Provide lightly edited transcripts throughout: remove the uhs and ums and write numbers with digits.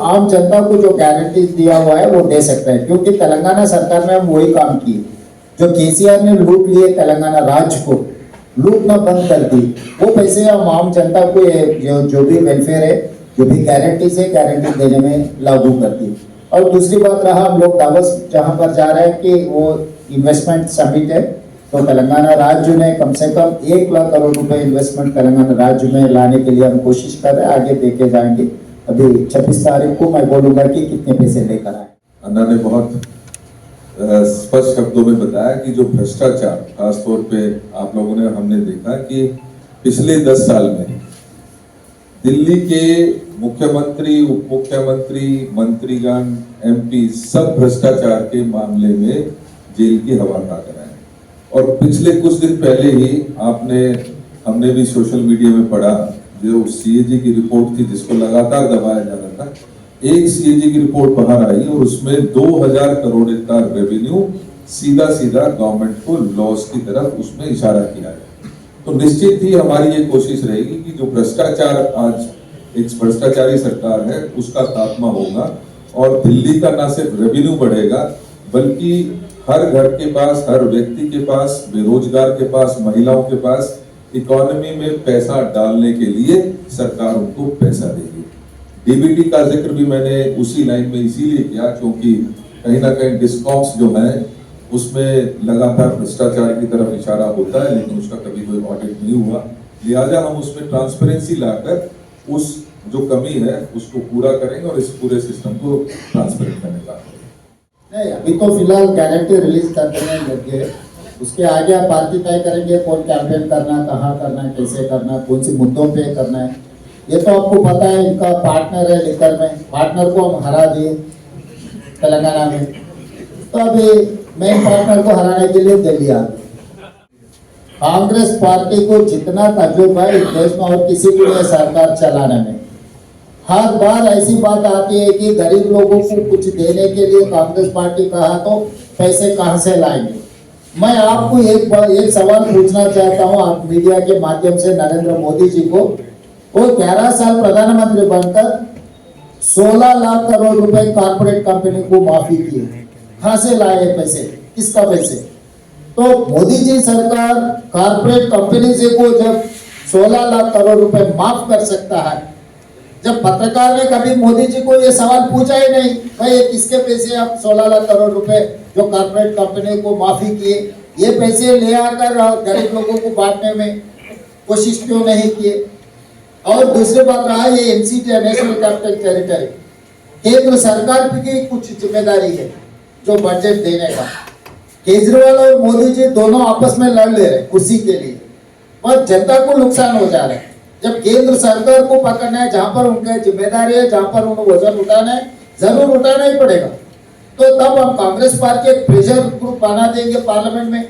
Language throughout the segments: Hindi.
आम जनता को जो गारंटी दिया हुआ है वो दे सकते हैं, क्योंकि तेलंगाना सरकार में हम वही काम किए जो केसीआर ने लूट लिए, तेलंगाना राज्य को लूटना बंद कर दी। वो पैसे हम आम जनता को जो भी वेलफेयर है, जो भी गारंटीज है, गारंटी देने में लागू कर दी। और दूसरी बात रहा, हम लोग दावोस जहाँ पर जा रहे हैं कि वो इन्वेस्टमेंट समिट है, तो तेलंगाना राज्य ने कम से कम 1 लाख करोड़ रुपए इन्वेस्टमेंट तेलंगाना राज्य में लाने के लिए हम कोशिश कर रहे हैं, आगे देखे जाएंगे। अभी 26 तारीख को मैं बोलूंगा कि कितने पैसे लेकर आए। अन्ना ने बहुत स्पष्ट शब्दों में बताया कि जो भ्रष्टाचार, खासतौर पे आप लोगों ने, हमने देखा कि पिछले 10 साल में दिल्ली के मुख्यमंत्री, उप मुख्यमंत्री, मंत्रीगण, एमपी सब भ्रष्टाचार के मामले में जेल की हवा खा कर आए। और पिछले कुछ दिन पहले ही हमने भी सोशल मीडिया में पढ़ा, जो सीएजी की रिपोर्ट थी जिसको लगातार दबाया जा रहा था, एक सीएजी की रिपोर्ट बाहर आई और उसमें 2000 करोड़ का रेवेन्यू सीधा गवर्नमेंट को लॉस की तरफ उसमें इशारा किया है। तो निश्चित ही हमारी ये कोशिश रहेगी कि जो भ्रष्टाचार, आज एक भ्रष्टाचारी सरकार है, उसका खात्मा होगा और दिल्ली का ना सिर्फ रेवेन्यू बढ़ेगा बल्कि हर घर के पास, हर व्यक्ति के पास, बेरोजगार के पास, महिलाओं के पास इकोनॉमी में पैसा डालने के लिए सरकार उनको पैसा देगी। डीबीटी का जिक्र भी मैंने उसी लाइन में इसीलिए किया क्योंकि कहीं ना कहीं डिस्कॉम्स जो है उसमें लगातार भ्रष्टाचार की तरफ इशारा होता है, लेकिन उसका कभी कोई ऑडिट नहीं हुआ। लिहाजा हम उसमें ट्रांसपेरेंसी लाकर उस जो कमी है उसको पूरा करेंगे और इस पूरे सिस्टम को ट्रांसपेरेंट करने का नहीं, अभी तो फिलहाल गारंटी रिलीज करते हैं लगे, उसके आगे पार्टी तय करेंगे कौन कैंपेन करना, कहाँ करना, कैसे करना, कौन से मुद्दों पे करना है। ये तो आपको पता है, इनका पार्टनर है लिकर में, पार्टनर को हम हरा दिए तेलंगाना में, तो अभी मेन पार्टनर को हराने के लिए दिल्ली आ गए। कांग्रेस पार्टी को जितना तजुर्बा है इस देश में और किसी को नहीं सरकार चलाने में, हर बार ऐसी बात आती है कि गरीब लोगों को कुछ देने के लिए कांग्रेस पार्टी कहा तो पैसे कहां से लाएंगे। मैं आपको एक सवाल पूछना चाहता हूं, आप मीडिया के माध्यम से, नरेंद्र मोदी जी को, वो 11 साल प्रधानमंत्री बनकर 16 लाख करोड़ रुपए कॉर्पोरेट कंपनी को माफी किए, कहां से लाए पैसे, किसका पैसे? तो मोदी जी सरकार कॉर्पोरेट कंपनी से को जब 16 लाख करोड़ रुपए माफ कर सकता है, जब पत्रकार ने कभी मोदी जी को ये सवाल पूछा ही नहीं, भाई ये किसके पैसे आप 16 लाख करोड़ रुपए जो कॉर्पोरेट कंपनी को माफी किए, ये पैसे ले आकर गरीब लोगों को बांटने में कोशिश क्यों नहीं किए? और दूसरी बात रहा, ये एनसीटी नेशनल कैपिटल टेरिटरी, केंद्र सरकार की कुछ जिम्मेदारी है जो बजट देने का। केजरीवाल और मोदी जी दोनों आपस में लड़ ले रहे कुर्सी के लिए और जनता को नुकसान हो जा रहा है। जब केंद्र सरकार को पकड़ना है, जहां पर उनकी जिम्मेदारी है, जहां पर उन्हें वजन उठाना है, जरूर उठाना ही पड़ेगा। तो तब हम कांग्रेस पार्टी एक प्रेशर ग्रुप बना देंगे पार्लियामेंट में,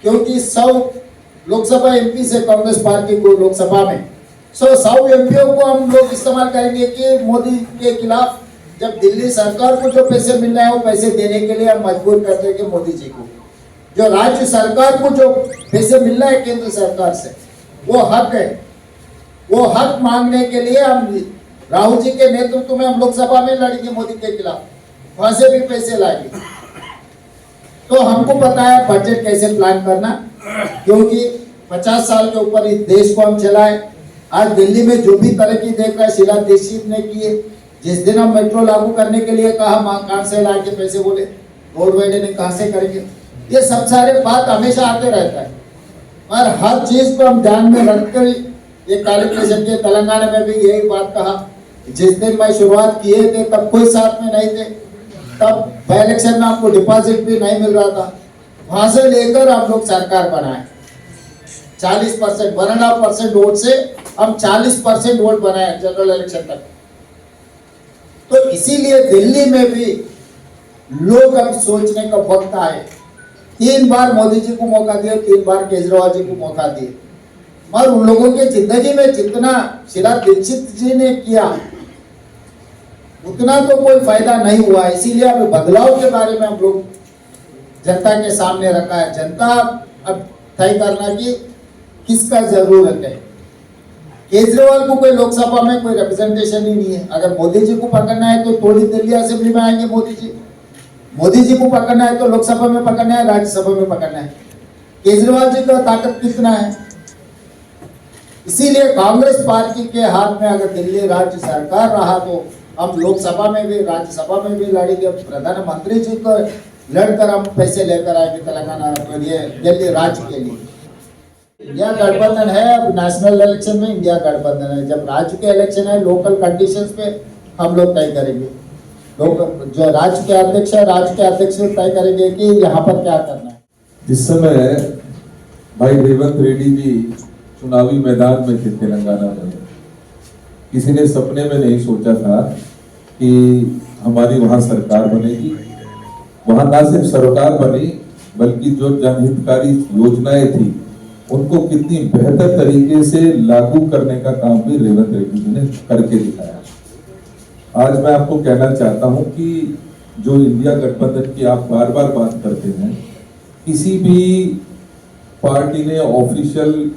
क्योंकि 100 लोकसभा एमपी से कांग्रेस पार्टी को लोकसभा में 100 एमपीओ को हम लोग इस्तेमाल करेंगे कि मोदी के खिलाफ, जब दिल्ली सरकार को जो पैसे मिल रहे हैं वो पैसे देने के लिए हम मजबूर कर देंगे मोदी जी को। जो राज्य सरकार को जो पैसे मिल रहा है केंद्र सरकार से, वो हक है, वो हक मांगने के लिए हम राहुल जी के नेतृत्व में हम लोकसभा में लड़ेंगे मोदी के खिलाफ, वहां से भी पैसे लाएंगे। तो हमको पता है बजट कैसे प्लान करना, क्योंकि 50 साल के ऊपर इस देश को हम चलाए। आज दिल्ली में जो भी तरक्की देख रहा है शीला दीक्षित ने किए। जिस दिन हम मेट्रो लागू करने के लिए कहा, कहां से ला के पैसे बोले, गवर्नमेंट ने कहां से करेंगे, ये सब सारे बात हमेशा आते रहता है। और हर चीज को हम ध्यान में रखकर ये कैलकुलेशन के, तेलंगाना में भी यही बात कहा। जिस दिन मैं शुरुआत किए थे तब कोई साथ में नहीं थे, तब इलेक्शन में आपको डिपॉजिट भी नहीं मिल रहा था, वहां से लेकर हम लोग सरकार बनाए 40%, 1.5% वोट से हम 40% वोट बनाए जनरल इलेक्शन तक। तो इसीलिए दिल्ली में भी लोग अब सोचने का वक्त आए। 3 बार मोदी जी को मौका दिया, 3 बार केजरीवाल जी को मौका दिए, और उन लोगों के जिंदगी में जितना शीला दीक्षित जी ने किया उतना तो कोई फायदा नहीं हुआ। इसीलिए अब बदलाव के बारे में हम लोग जनता के सामने रखा है। जनता अब तय करना कि किसका जरूरत है। केजरीवाल को कोई लोकसभा में कोई रिप्रेजेंटेशन ही नहीं है। अगर मोदी जी को पकड़ना है तो थोड़ी दिल्ली असेंबली में आएंगे मोदी जी को पकड़ना है तो लोकसभा में पकड़ना है, राज्यसभा में पकड़ना है। केजरीवाल जी का ताकत कितना है? इसीलिए कांग्रेस पार्टी के हाथ में अगर दिल्ली राज्य सरकार रहा तो हम लोकसभा में भी राज्यसभा में भी लड़ेंगे। प्रधानमंत्री जी को लड़कर हम पैसे लेकर आएंगे तेलंगाना के लिए, दिल्ली राज्य के लिए। इंडिया गठबंधन है, अब नेशनल इलेक्शन में इंडिया गठबंधन है। जब राज्य के इलेक्शन है, लोकल कंडीशंस पे हम लोग तय करेंगे। लोग जो राज्य के अध्यक्ष है, राज्य के अध्यक्ष तय करेंगे कि यहाँ पर क्या करना है। इस समय भाई रेवंत रेड्डी जी चुनावी मैदान में थे तेलंगाना में। किसी ने सपने में नहीं सोचा था कि हमारी वहां सरकार बनेगी। वहां ना सिर्फ सरकार बनी बल्कि जो जनहितकारी योजनाएं थी उनको कितनी बेहतर तरीके से लागू करने का काम भी रेवंत रेड्डी जी ने करके दिखाया। आज मैं आपको कहना चाहता हूं कि जो इंडिया गठबंधन की आप बार बार बात करते हैं, किसी भी पार्टी ने ऑफिशियल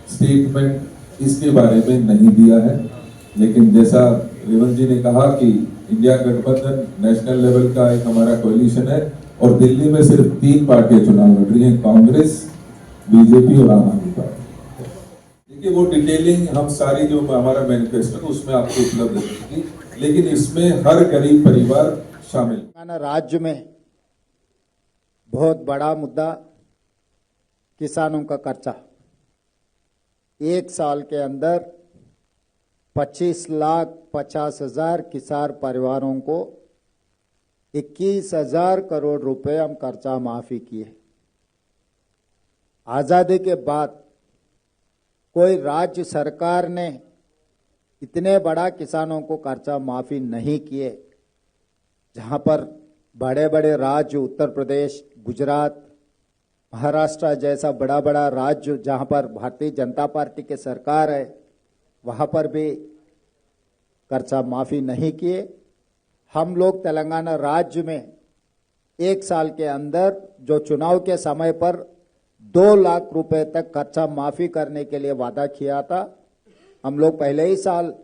स्टेटमेंट इसके बारे में नहीं दिया है। लेकिन जैसा रेवंत जी ने कहा कि इंडिया गठबंधन नेशनल लेवल का एक हमारा कोalition है और दिल्ली में सिर्फ 3 पार्टियां चुनाव लड़ रही हैं, कांग्रेस, बीजेपी और आम आदमी पार्टी। देखिए वो डिटेलिंग हम सारी जो हमारा मैनिफेस्टो उसमें आपको उपलब्ध रहेगी, लेकिन इसमें हर गरीब परिवार शामिल। राज्य में बहुत बड़ा मुद्दा किसानों का कर्जा। 1 साल के अंदर 25,50,000 किसान परिवारों को 21,000 करोड़ रुपए हम कर्जा माफी किए। आजादी के बाद कोई राज्य सरकार ने इतने बड़ा किसानों को कर्जा माफी नहीं किए। जहां पर बड़े बड़े राज्य उत्तर प्रदेश, गुजरात, महाराष्ट्र जैसा बड़ा बड़ा राज्य जहां पर भारतीय जनता पार्टी की सरकार है, वहां पर भी कर्जा माफी नहीं किए। हम लोग तेलंगाना राज्य में 1 साल के अंदर जो चुनाव के समय पर 2 लाख रुपए तक कर्जा माफी करने के लिए वादा किया था, हम लोग पहले ही साल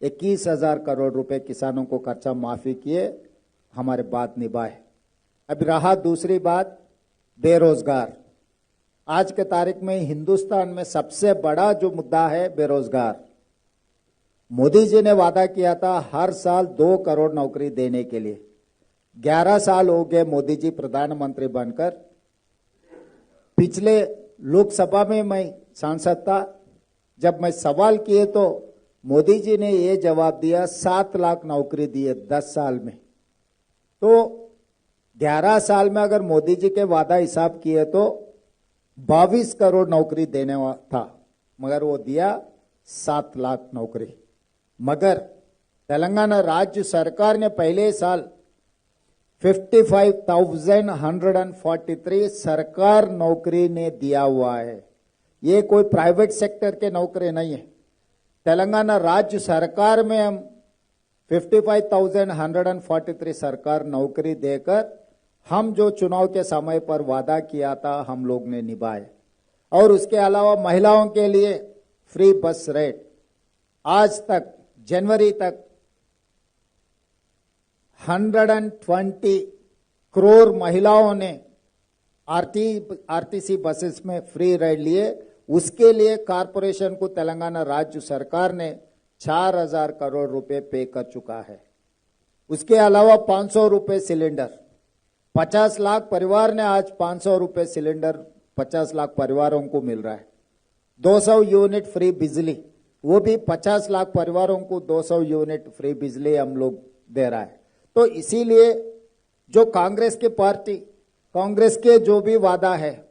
21,000 करोड़ रुपए किसानों को कर्जा माफी किए, हमारे बात निभाए। अब रहा दूसरी बात, बेरोजगार। आज के तारीख में हिंदुस्तान में सबसे बड़ा जो मुद्दा है बेरोजगार। मोदी जी ने वादा किया था हर साल 2 करोड़ नौकरी देने के लिए। 11 साल हो गए मोदी जी प्रधानमंत्री बनकर। पिछले लोकसभा में मैं सांसद था, जब मैं सवाल किए तो मोदी जी ने ये जवाब दिया 7 लाख नौकरी दिए 10 साल में। तो 11 साल में अगर मोदी जी के वादा हिसाब किए तो 22 करोड़ नौकरी देने था, मगर वो दिया 7 लाख नौकरी। मगर तेलंगाना राज्य सरकार ने पहले साल 55,143 सरकार नौकरी ने दिया हुआ है। ये कोई प्राइवेट सेक्टर के नौकरी नहीं है। तेलंगाना राज्य सरकार में हम 55,143 सरकार नौकरी देकर हम जो चुनाव के समय पर वादा किया था हम लोग ने निभाए। और उसके अलावा महिलाओं के लिए फ्री बस रेट आज तक जनवरी तक 120 करोड़ महिलाओं ने आरटीसी बसेस में फ्री राइड लिए। उसके लिए कारपोरेशन को तेलंगाना राज्य सरकार ने 4,000 करोड़ रुपए पे कर चुका है। उसके अलावा 500 रुपए सिलेंडर, 50 लाख परिवार ने आज 500 रुपए सिलेंडर 50 लाख परिवारों को मिल रहा है। 200 यूनिट फ्री बिजली, वो भी 50 लाख परिवारों को 200 यूनिट फ्री बिजली हम लोग दे रहा है। तो इसीलिए जो कांग्रेस की पार्टी, कांग्रेस के जो भी वादा है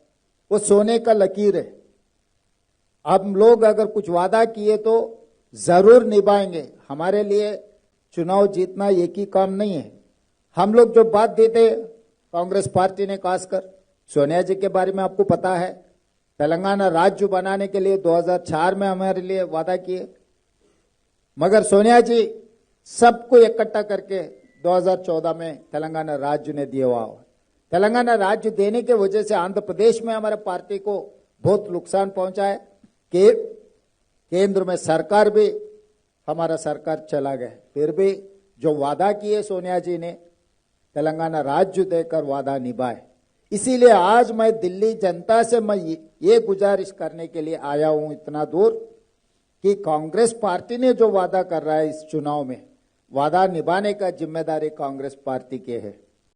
वो सोने का लकीर है। हम लोग अगर कुछ वादा किए तो जरूर निभाएंगे। हमारे लिए चुनाव जीतना एक ही काम नहीं है। हम लोग जो बात देते कांग्रेस पार्टी ने, खासकर सोनिया जी के बारे में आपको पता है, तेलंगाना राज्य बनाने के लिए 2004 में हमारे लिए वादा किए, मगर सोनिया जी सबको इकट्ठा करके 2014 में तेलंगाना राज्य ने दिया हुआ। तेलंगाना राज्य देने के वजह से आंध्र प्रदेश में हमारे पार्टी को बहुत नुकसान पहुंचा है कि केंद्र में सरकार भी हमारा सरकार चला गया, फिर भी जो वादा किए सोनिया जी ने तेलंगाना राज्य देकर वादा निभाए। इसीलिए आज मैं दिल्ली जनता से मैं ये गुजारिश करने के लिए आया हूं इतना दूर कि कांग्रेस पार्टी ने जो वादा कर रहा है इस चुनाव में, वादा निभाने का जिम्मेदारी कांग्रेस पार्टी की है।